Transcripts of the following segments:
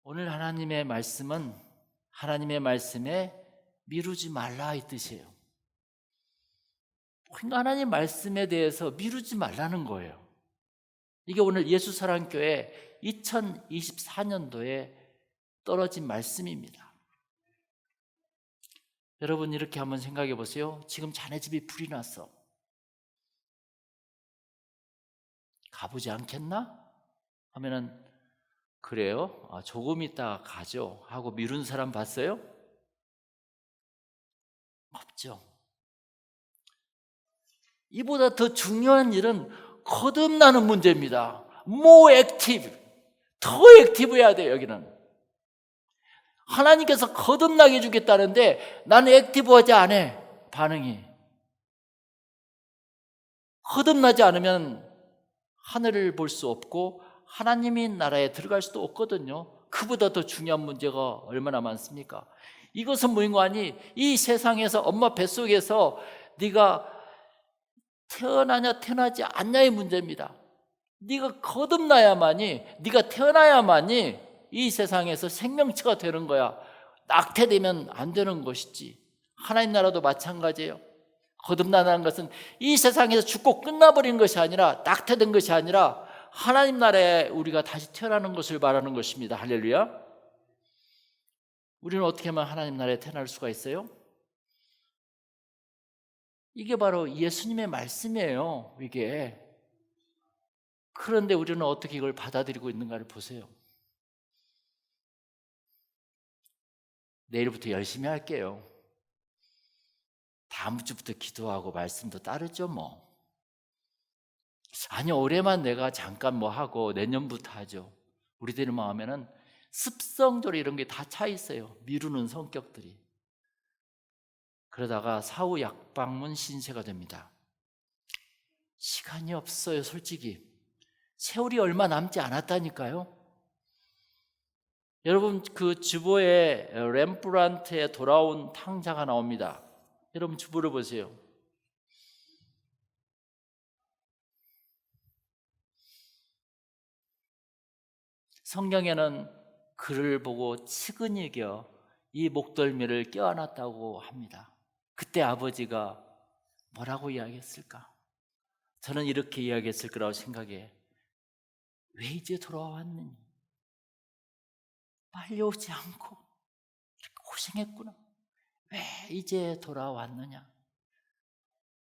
오늘 하나님의 말씀은 하나님의 말씀에 미루지 말라 이 뜻이에요. 그러니까 하나님 말씀에 대해서 미루지 말라는 거예요. 이게 오늘 예수사랑교회 2024년도에 떨어진 말씀입니다. 여러분 이렇게 한번 생각해 보세요. 지금 자네 집이 불이 났어. 가보지 않겠나? 하면은 그래요? 조금 있다가 가죠 하고 미룬 사람 봤어요? 없죠. 이보다 더 중요한 일은 거듭나는 문제입니다. more active, 더 액티브해야 돼요. 여기는 하나님께서 거듭나게 해주겠다는데 나는 액티브하지 않아. 반응이 거듭나지 않으면 하늘을 볼 수 없고 하나님의 나라에 들어갈 수도 없거든요. 그보다 더 중요한 문제가 얼마나 많습니까? 이것은 무인관이 이 세상에서 엄마 뱃속에서 네가 태어나냐 태어나지 않냐의 문제입니다. 네가 거듭나야만이, 네가 태어나야만이 이 세상에서 생명체가 되는 거야. 낙태되면 안 되는 것이지. 하나님 나라도 마찬가지예요. 거듭나는 것은 이 세상에서 죽고 끝나버린 것이 아니라, 낙태된 것이 아니라 하나님 나라에 우리가 다시 태어나는 것을 말하는 것입니다. 할렐루야. 우리는 어떻게 하면 하나님 나라에 태어날 수가 있어요? 이게 바로 예수님의 말씀이에요. 이게. 그런데 우리는 어떻게 이걸 받아들이고 있는가를 보세요. 내일부터 열심히 할게요. 다음 주부터 기도하고 말씀도 따르죠 뭐. 아니 올해만 내가 잠깐 뭐 하고 내년부터 하죠. 우리들의 마음에는 습성적으로 이런 게 다 차 있어요. 미루는 성격들이. 그러다가 사후 약방문 신세가 됩니다. 시간이 없어요. 솔직히 세월이 얼마 남지 않았다니까요. 여러분 그 주보에 렘브란트의 돌아온 탕자가 나옵니다. 여러분 주보를 보세요. 성경에는 그를 보고 측은히겨 이 목덜미를 껴안았다고 합니다. 그때 아버지가 뭐라고 이야기했을까? 저는 이렇게 이야기했을 거라고 생각해. 왜 이제 돌아왔느니? 빨리 오지 않고 이렇게 고생했구나. 왜 이제 돌아왔느냐?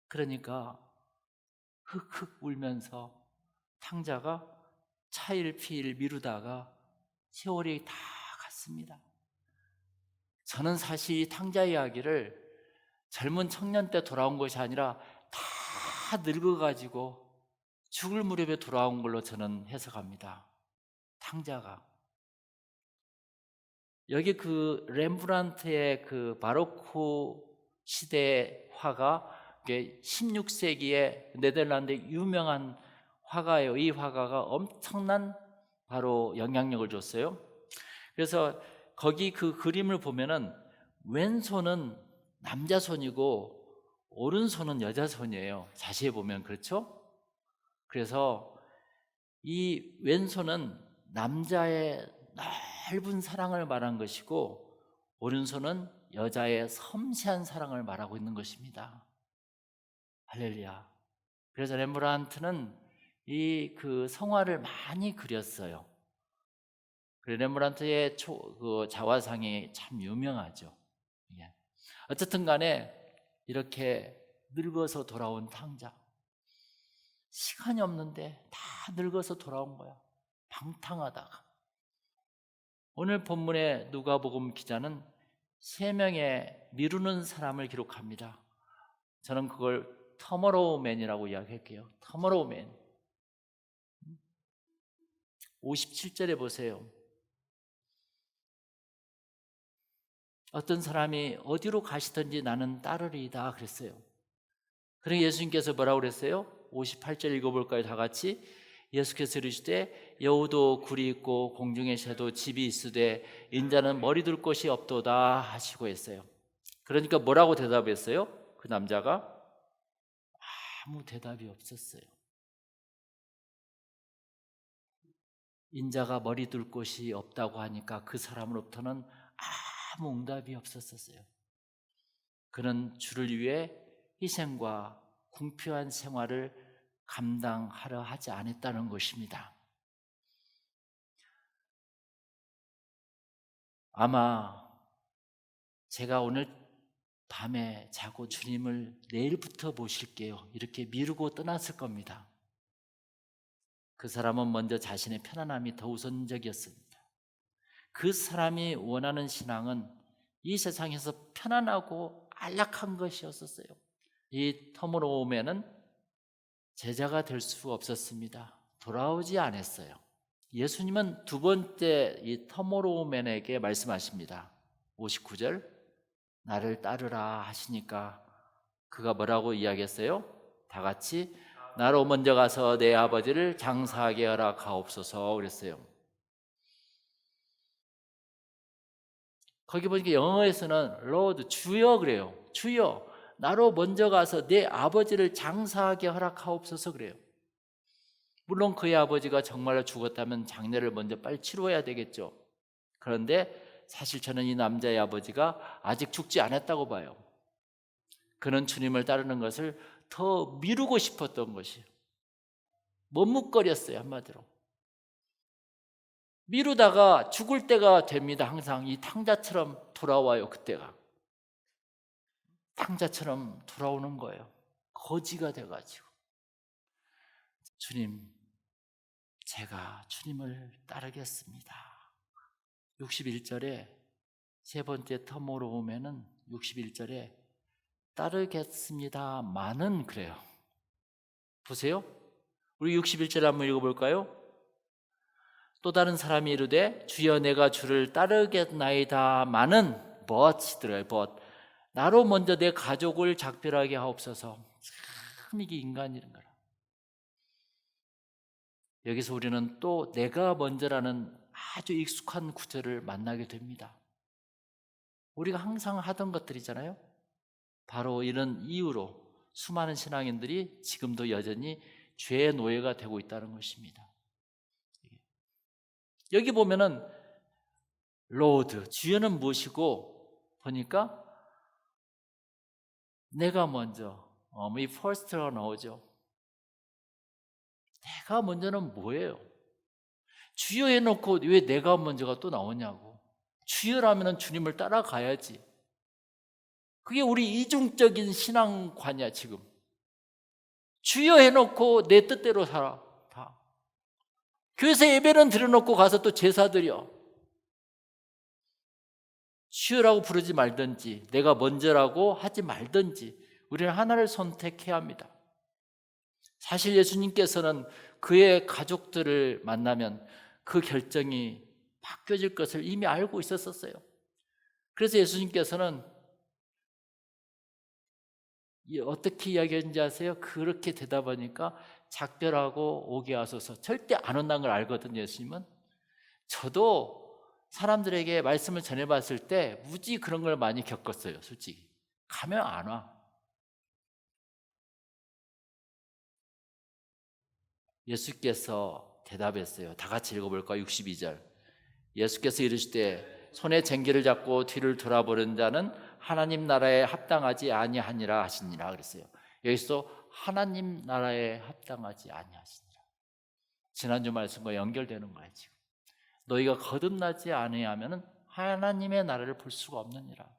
그러니까 흑흑 울면서 탕자가 차일피일 미루다가 세월이 다 갔습니다. 저는 사실 이 탕자 이야기를 젊은 청년 때 돌아온 것이 아니라 다 늙어가지고 죽을 무렵에 돌아온 걸로 저는 해석합니다. 탕자가. 여기 그 렘브란트의 그 바로크 시대의 화가 16세기에 네덜란드 유명한 화가예요. 이 화가가 엄청난 바로 영향력을 줬어요. 그래서 거기 그 그림을 보면은 왼손은 남자 손이고 오른손은 여자 손이에요. 자세히 보면 그렇죠? 그래서 이 왼손은 남자의 넓은 사랑을 말한 것이고 오른손은 여자의 섬세한 사랑을 말하고 있는 것입니다. 할렐루야. 그래서 렘브란트는 이 그 성화를 많이 그렸어요. 렘브란트의 그 자화상이 참 유명하죠. 예. 어쨌든 간에 이렇게 늙어서 돌아온 탕자. 시간이 없는데 다 늙어서 돌아온 거야. 방탕하다가. 오늘 본문의 누가복음 기자는 3명의 미루는 사람을 기록합니다. 저는 그걸 터머로우맨이라고 이야기할게요. 터머로우맨. 57절에 보세요. 어떤 사람이 어디로 가시든지 나는 따르리이다 그랬어요. 그러니 예수님께서 뭐라고 그랬어요? 58절 읽어볼까요? 다 같이. 예수께서 이르시되 여우도 굴이 있고 공중의 새도 집이 있으되 인자는 머리 둘 곳이 없도다 하시고 했어요. 그러니까 뭐라고 대답했어요? 그 남자가 아무 대답이 없었어요. 인자가 머리 둘 곳이 없다고 하니까 그 사람으로부터는 아무 응답이 없었어요. 그는 주를 위해 희생과 궁핍한 생활을 감당하려 하지 않았다는 것입니다. 아마 제가 오늘 밤에 자고 주님을 내일부터 모실게요, 이렇게 미루고 떠났을 겁니다. 그 사람은 먼저 자신의 편안함이 더 우선적이었습니다. 그 사람이 원하는 신앙은 이 세상에서 편안하고 안락한 것이었어요. 이 터무로움에는 제자가 될 수 없었습니다. 돌아오지 않았어요. 예수님은 두 번째 이 터무로움에게 말씀하십니다. 59절, 나를 따르라 하시니까 그가 뭐라고 이야기했어요? 다 같이 나로 먼저 가서 내 아버지를 장사하게 허락하옵소서 그랬어요. 거기 보니까 영어에서는 Lord, 주여 그래요. 주여, 나로 먼저 가서 내 아버지를 장사하게 허락하옵소서 그래요. 물론 그의 아버지가 정말로 죽었다면 장례를 먼저 빨리 치루어야 되겠죠. 그런데 사실 저는 이 남자의 아버지가 아직 죽지 않았다고 봐요. 그는 주님을 따르는 것을 더 미루고 싶었던 것이에요. 머뭇거렸어요, 한마디로. 미루다가 죽을 때가 됩니다. 항상 이 탕자처럼 돌아와요. 그때가 탕자처럼 돌아오는 거예요. 거지가 돼가지고, 주님, 제가 주님을 따르겠습니다. 61절에 세 번째 터모로 오면은 61절에 따르겠습니다만은 그래요. 보세요. 우리 61절 한번 읽어볼까요? 또 다른 사람이 이르되 주여 내가 주를 따르겠나이다마는 but 들어요. but 나로 먼저 내 가족을 작별하게 하옵소서. 참 이게 인간이란 거라. 여기서 우리는 또 내가 먼저라는 아주 익숙한 구절을 만나게 됩니다. 우리가 항상 하던 것들이잖아요. 바로 이런 이유로 수많은 신앙인들이 지금도 여전히 죄의 노예가 되고 있다는 것입니다. 여기 보면은 로드, 주여는 무엇이고 보니까 내가 먼저, 이 first가 나오죠. 내가 먼저는 뭐예요? 주여 해놓고 왜 내가 먼저가 또 나오냐고. 주여라면 주님을 따라가야지. 그게 우리 이중적인 신앙관이야. 지금 주여 해놓고 내 뜻대로 살아. 다 교회에서 예배는 드려놓고 가서 또 제사 드려. 주여라고 부르지 말든지 내가 먼저라고 하지 말든지 우리는 하나를 선택해야 합니다. 사실 예수님께서는 그의 가족들을 만나면 그 결정이 바뀌어질 것을 이미 알고 있었어요. 그래서 예수님께서는 어떻게 이야기했는지 아세요? 그렇게 대답하니까 작별하고 오게 하소서. 절대 안 온다는 걸 알거든요. 예수님은. 저도 사람들에게 말씀을 전해봤을 때 무지 그런 걸 많이 겪었어요. 솔직히 가면 안 와. 예수께서 대답했어요. 다 같이 읽어볼까요? 62절. 예수께서 이르시되 손에 쟁기를 잡고 뒤를 돌아보는 자는 하나님 나라에 합당하지 아니하니라 하시니라 그랬어요. 여기서 하나님 나라에 합당하지 아니하시니라. 지난주 말씀과 연결되는 거예요. 지금 너희가 거듭나지 아니하면 하나님의 나라를 볼 수가 없느니라.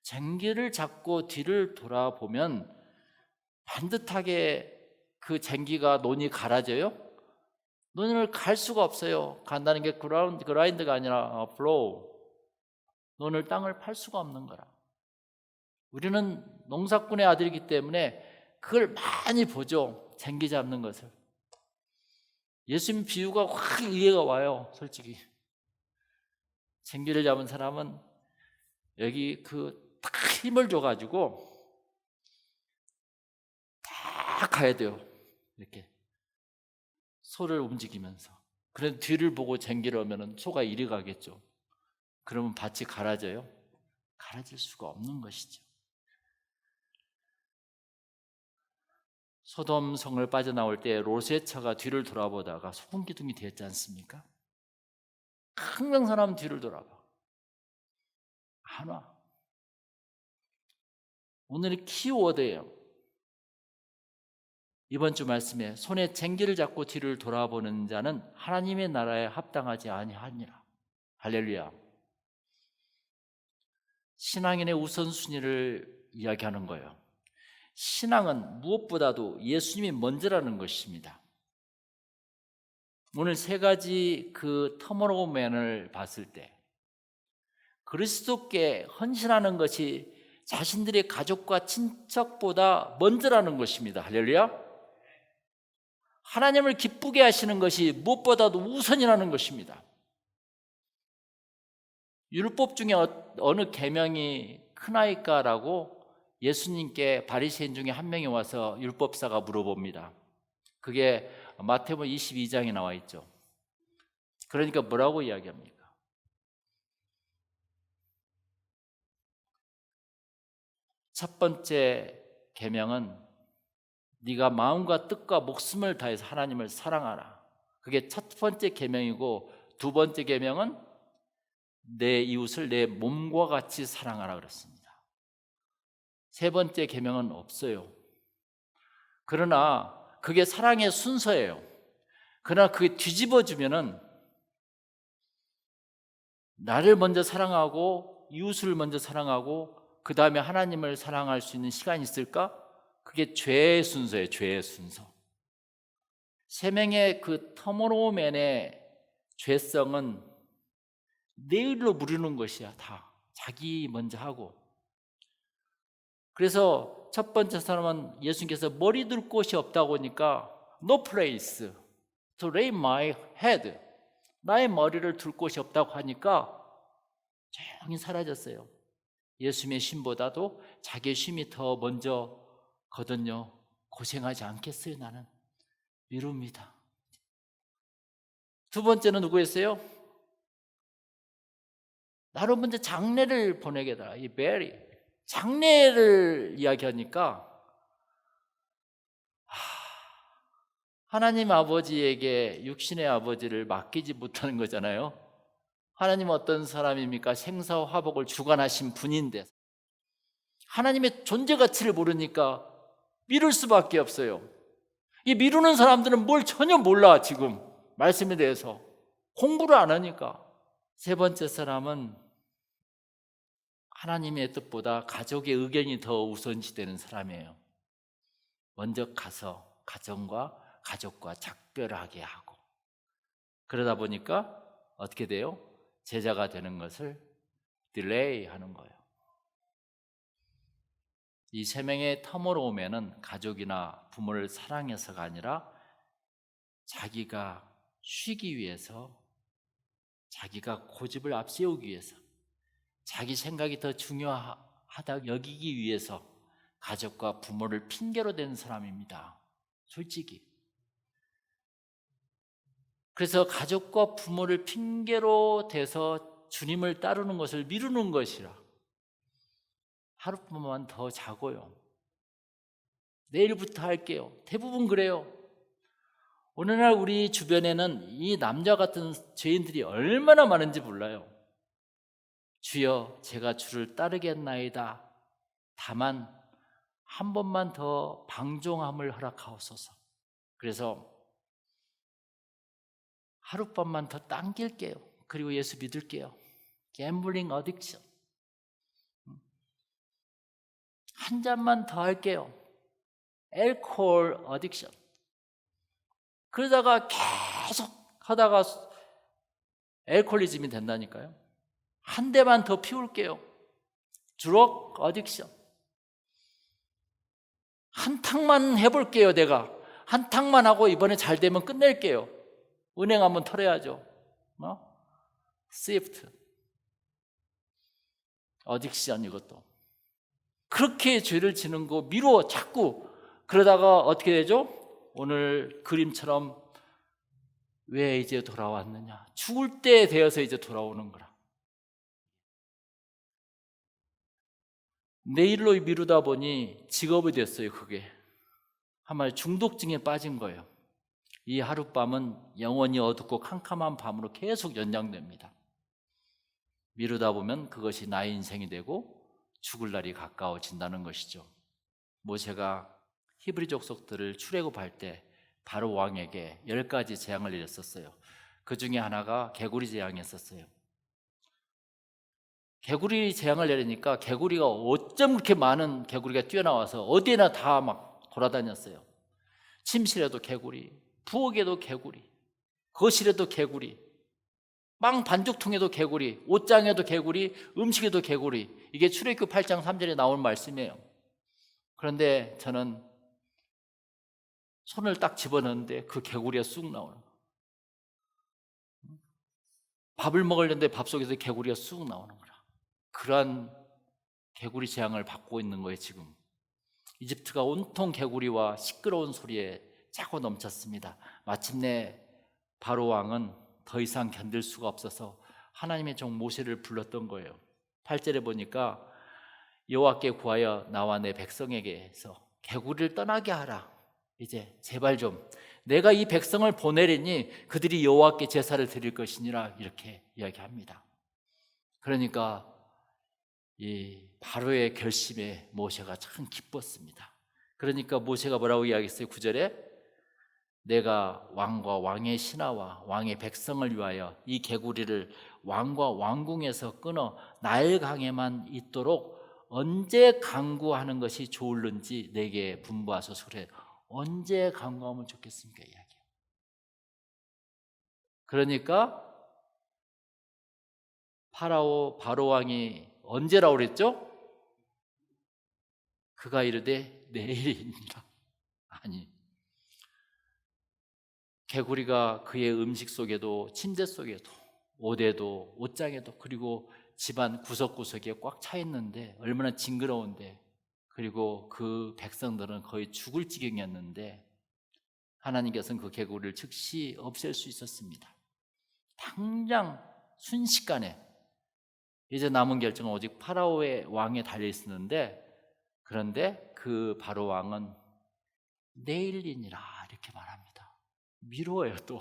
쟁기를 잡고 뒤를 돌아보면 반듯하게 그 쟁기가 논이 갈아져요? 논을 갈 수가 없어요. 간다는 게 그라인드가 아니라 플로우. 논을 땅을 팔 수가 없는 거라. 우리는 농사꾼의 아들이기 때문에 그걸 많이 보죠. 쟁기 잡는 것을. 예수님 비유가 확 이해가 와요. 솔직히 쟁기를 잡은 사람은 여기 딱 힘을 줘가지고 딱 가야 돼요. 이렇게 소를 움직이면서. 그래서 뒤를 보고 쟁기를 하면 소가 이리 가겠죠. 그러면 밭이 갈아져요? 갈아질 수가 없는 것이죠. 소돔 성을 빠져나올 때 롯의 처가 뒤를 돌아보다가 소금 기둥이 되었지 않습니까? 항상 사람 뒤를 돌아봐. 안 와. 오늘의 키워드예요. 이번 주 말씀에 손에 쟁기를 잡고 뒤를 돌아보는 자는 하나님의 나라에 합당하지 아니하니라. 할렐루야. 신앙인의 우선순위를 이야기하는 거예요. 신앙은 무엇보다도 예수님이 먼저라는 것입니다. 오늘 세 가지 그 터머로맨을 봤을 때 그리스도께 헌신하는 것이 자신들의 가족과 친척보다 먼저라는 것입니다. 할렐루야. 하나님을 기쁘게 하시는 것이 무엇보다도 우선이라는 것입니다. 율법 중에 어느 계명이 크나이까라고 예수님께 바리새인 중에 한 명이 와서 율법사가 물어봅니다. 그게 마태복음 22장에 나와 있죠. 그러니까 뭐라고 이야기합니까? 첫 번째 계명은 네가 마음과 뜻과 목숨을 다해서 하나님을 사랑하라. 그게 첫 번째 계명이고, 두 번째 계명은 내 이웃을 내 몸과 같이 사랑하라 그랬습니다. 세 번째 계명은 없어요. 그러나 그게 사랑의 순서예요. 그러나 그게 뒤집어지면은 나를 먼저 사랑하고 이웃을 먼저 사랑하고 그 다음에 하나님을 사랑할 수 있는 시간이 있을까? 그게 죄의 순서예요. 죄의 순서. 세 명의 그 터머로맨의 죄성은 내일로 무르는 것이야. 다 자기 먼저 하고. 그래서 첫 번째 사람은 예수님께서 머리 둘 곳이 없다고 하니까 No place to lay my head, 나의 머리를 둘 곳이 없다고 하니까 조용히 사라졌어요. 예수님의 쉼보다도 자기의 쉼이 더 먼저거든요. 고생하지 않겠어요. 나는 미룹니다. 두 번째는 누구였어요? 나로 먼저 장례를 보내게다. 이 베리 장례를 이야기하니까 하나님 아버지에게 육신의 아버지를 맡기지 못하는 거잖아요. 하나님은 어떤 사람입니까? 생사와 화복을 주관하신 분인데 하나님의 존재 가치를 모르니까 미룰 수밖에 없어요. 이 미루는 사람들은 뭘 전혀 몰라. 지금 말씀에 대해서 공부를 안 하니까. 세 번째 사람은 하나님의 뜻보다 가족의 의견이 더 우선시되는 사람이에요. 먼저 가서 가족과 작별하게 하고, 그러다 보니까 어떻게 돼요? 제자가 되는 것을 딜레이 하는 거예요. 이 세 명의 터머로우맨은 가족이나 부모를 사랑해서가 아니라 자기가 쉬기 위해서, 자기가 고집을 앞세우기 위해서, 자기 생각이 더 중요하다 여기기 위해서 가족과 부모를 핑계로 댄 사람입니다. 솔직히. 그래서 가족과 부모를 핑계로 대서 주님을 따르는 것을 미루는 것이라. 하룻밤만 더 자고요. 내일부터 할게요. 대부분 그래요. 오늘날 우리 주변에는 이 남자 같은 죄인들이 얼마나 많은지 몰라요. 주여, 제가 주를 따르겠나이다. 다만 한 번만 더 방종함을 허락하옵소서. 그래서 하룻밤만 더 당길게요. 그리고 예수 믿을게요. 갬블링 어딕션. 한 잔만 더 할게요. 알코올 어딕션. 그러다가 계속 하다가 알코올리즘이 된다니까요. 한 대만 더 피울게요. 드럭 어딕션. 한 탕만 해볼게요. 내가 한 탕만 하고 이번에 잘 되면 끝낼게요. 은행 한번 털어야죠. 스위프트 어딕션. 이것도 그렇게 죄를 지는 거 미루어 자꾸. 그러다가 어떻게 되죠? 오늘 그림처럼 왜 이제 돌아왔느냐, 죽을 때 되어서 이제 돌아오는 거라. 내일로 미루다 보니 직업이 됐어요. 그게 한마디 중독증에 빠진 거예요. 이 하룻밤은 영원히 어둡고 캄캄한 밤으로 계속 연장됩니다. 미루다 보면 그것이 나의 인생이 되고 죽을 날이 가까워진다는 것이죠. 모세가 히브리 족속들을 출애굽할 때 바로 왕에게 10가지 재앙을 내렸었어요. 그 중에 하나가 개구리 재앙이었었어요. 개구리 재앙을 내리니까 개구리가 어쩜 그렇게 많은 개구리가 뛰어나와서 어디에나 다 막 돌아다녔어요. 침실에도 개구리, 부엌에도 개구리, 거실에도 개구리, 빵 반죽통에도 개구리, 옷장에도 개구리, 음식에도 개구리. 이게 출애굽 8장 3절에 나온 말씀이에요. 그런데 저는 손을 딱 집어넣는데 그 개구리가 쑥 나오는 거예요. 밥을 먹으려는데 밥 속에서 개구리가 쑥 나오는 거라. 그러한 개구리 재앙을 받고 있는 거예요. 지금 이집트가 온통 개구리와 시끄러운 소리에 차고 넘쳤습니다. 마침내 바로 왕은 더 이상 견딜 수가 없어서 하나님의 종 모세를 불렀던 거예요. 8절에 보니까 여호와께 구하여 나와 내 백성에게서 개구리를 떠나게 하라. 이제 제발 좀 내가 이 백성을 보내리니 그들이 여호와께 제사를 드릴 것이니라, 이렇게 이야기합니다. 그러니까 이 바로의 결심에 모세가 참 기뻤습니다. 그러니까 모세가 뭐라고 이야기했어요? 9절에 내가 왕과 왕의 신하와 왕의 백성을 위하여 이 개구리를 왕과 왕궁에서 끊어 나일강에만 있도록 언제 강구하는 것이 좋을는지 내게 분부하소서. 그래, 언제 강구하면 좋겠습니까? 이야기해요. 그러니까 바로 왕이 언제라고 그랬죠? 그가 이르되 내일이니라. 아니, 개구리가 그의 음식 속에도 침대 속에도 옷에도 옷장에도 그리고 집안 구석구석에 꽉 차 있는데 얼마나 징그러운데, 그리고 그 백성들은 거의 죽을 지경이었는데 하나님께서는 그 개구리를 즉시 없앨 수 있었습니다. 당장 순식간에 이제 남은 결정은 오직 파라오의 왕에 달려 있었는데, 그런데 그 바로 왕은 내일이니라 이렇게 말합니다. 미루어요. 또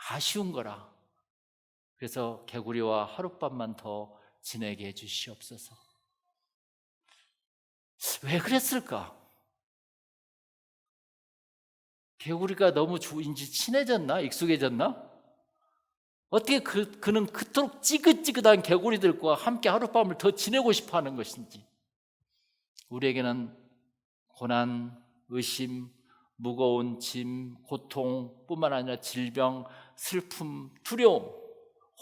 아쉬운 거라. 그래서 개구리와 하룻밤만 더 지내게 해주시옵소서. 왜 그랬을까? 개구리가 너무 이제 친해졌나? 익숙해졌나? 어떻게 그는 그토록 찌긋찌긋한 개구리들과 함께 하룻밤을 더 지내고 싶어 하는 것인지. 우리에게는 고난, 의심, 무거운 짐, 고통뿐만 아니라 질병, 슬픔, 두려움,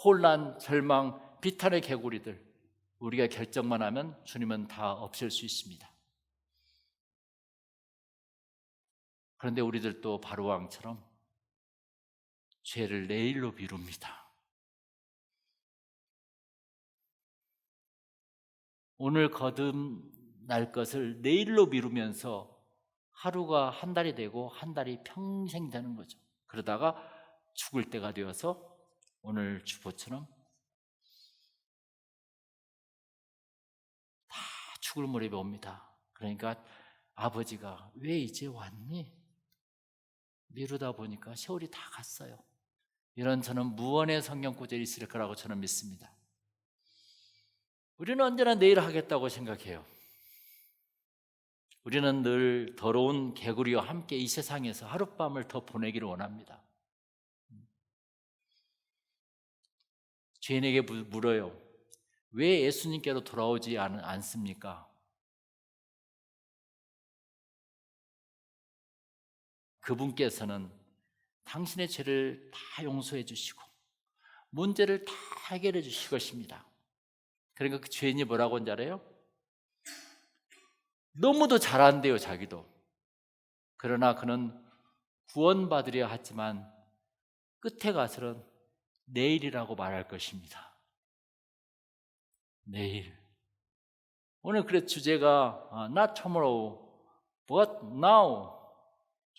혼란, 절망, 비탄의 개구리들, 우리가 결정만 하면 주님은 다 없앨 수 있습니다. 그런데 우리들도 바로왕처럼 죄를 내일로 미룹니다. 오늘 거듭날 것을 내일로 미루면서 하루가 한 달이 되고 한 달이 평생 되는 거죠. 그러다가 죽을 때가 되어서 오늘 주보처럼 다 죽을 무렵에 옵니다. 그러니까 아버지가 왜 이제 왔니? 미루다 보니까 세월이 다 갔어요. 이런 저는 무언의 성경 구절이 있을 거라고 저는 믿습니다. 우리는 언제나 내일 하겠다고 생각해요. 우리는 늘 더러운 개구리와 함께 이 세상에서 하룻밤을 더 보내기를 원합니다. 죄인에게 물어요. 왜 예수님께로 돌아오지 않습니까? 그분께서는 당신의 죄를 다 용서해 주시고 문제를 다 해결해 주실 것입니다. 그러니까 그 죄인이 뭐라고 하는지 알아요? 너무도 잘한대요, 자기도. 그러나 그는 구원받으려 하지만 끝에 가서는 내일이라고 말할 것입니다. 내일. 오늘 그래 주제가 not tomorrow, but now,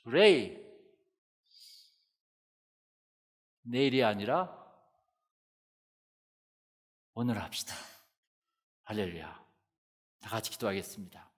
today. 내일이 아니라 오늘 합시다. 할렐루야. 다 같이 기도하겠습니다.